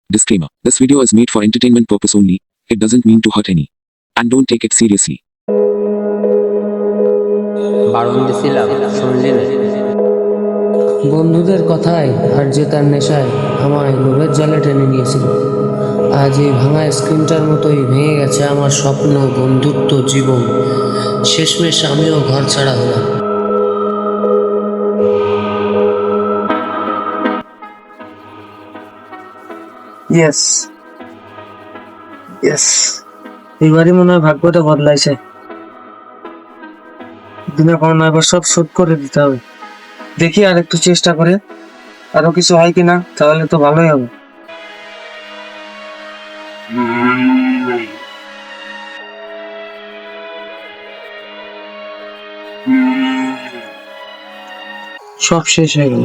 Disclaimer. This video is made for entertainment purpose only. It doesn't mean to hurt any. And don't take it seriously. বারণ দিছিলাম শুনলি না? বন্ধুদের কথায় আর জেতার নেশায় আমায় লোভের জালে টেনে নিয়েছিল। আজ এই ভাঙা স্ক্রিনটার মতোই ভেঙে গেছে আমার স্বপ্ন, বন্ধুত্ব, জীবন। শেষমেশ আমিও ঘর ছাড়া হলাম। ইয়েস ইয়েস, এবারই মনে হয় ভাগ্যটা বদলাইছে। দিনে কোনো না এবার সব শোধ করে দিতে হবে। দেখি আর একটু চেষ্টা করে আরো কিছু হয় কিনা, তাহলে তো ভালোই হবে। সব শেষ হয়ে গেল।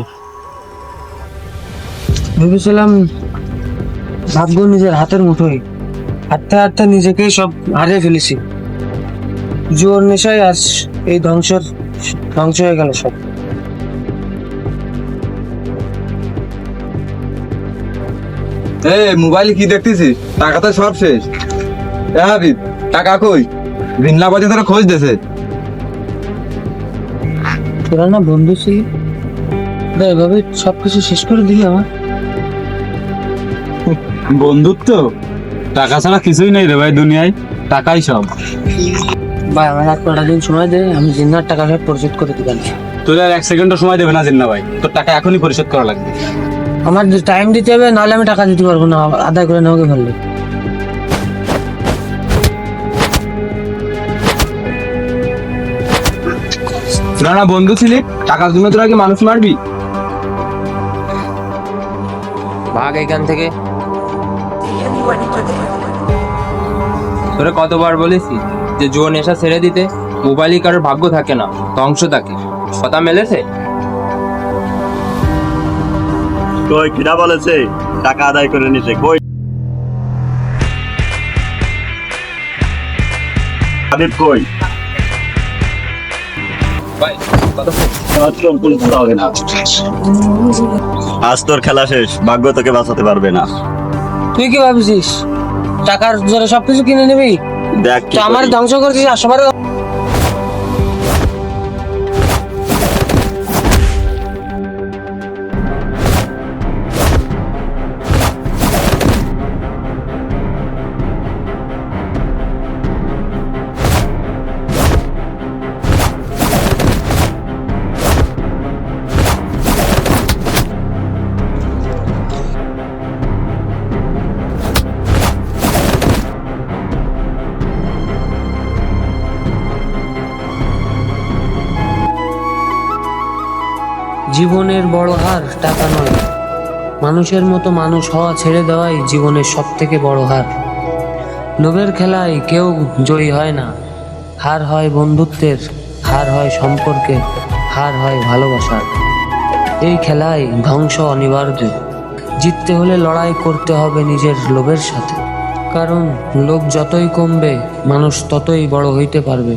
ভেবেছিলাম ভাগ্য নিজের হাতের মুঠোয়, হাঁটতে হাঁটতে নিজেকেই সব হারিয়ে ফেলেছি। জোর নেশায় আজ এই ধ্বংস হয়ে গেল সব। মোবাইল কি দেখতেছিস? টাকা তো সব শেষ। হাবিব, টাকা কই? ভিন্না বাজে তোরা খোঁজ দেছে। তোরা না বন্ধু ছিলি, এভাবে সবকিছু শেষ করে দিলি আমার। বন্ধুত্ব টাকা ছাড়া কিছুই নেই রে ভাই দুনিয়ায়, টাকাই সব। ভাই আমার আর কটা দিন সময় দে, আমি জিন্নার টাকা সব পরিশোধ করে দিবেন। তোর আর 1 সেকেন্ডও সময় দেবে না জিন্না ভাই, তোর টাকা এখনই পরিশোধ করা লাগবে। আমার টাইম দিতে হবে, নাহলে আমি টাকা দিতে পারবো না। আদায় করে নেওয়াকে ফেললে না না, বন্ধু ছিলি, টাকার জন্য তোরা কি মানুষ মারবি? ভাগ এখান থেকে। তোরে কতবার বলেছি যে জোর নেশা ছেড়ে দিতে? মোবাইলই কারোর ভাগ্য থাকে না, ধ্বংস থাকে। কথা মেলেছে? কই কিরা বলেছে টাকা আদায় করে নিতে? কই হাবিব কই? ভাই কথা হবে না, আজ তোর খেলা শেষ। ভাগ্য তোকে বাঁচাতে পারবে না। তুই কি ভাবছিস টাকার জোরে সবকিছু কিনে নিবি? দেখ কি তো আমার করি। ধ্বংস করছিস আর সবার। জীবনের বড় হার টাকা নয়, মানুষের মতো মানুষ হওয়া ছেড়ে দেওয়াই জীবনের সব থেকে বড় হার। লোভের খেলায় কেউ জয়ী হয় না। হার হয় বন্ধুত্বের, হার হয় সম্পর্কের, হার হয় ভালোবাসার। এই খেলায় ধ্বংস অনিবার্য। জিততে হলে লড়াই করতে হবে নিজের লোভের সাথে, কারণ লোভ যতই কমবে মানুষ ততই বড় হইতে পারবে।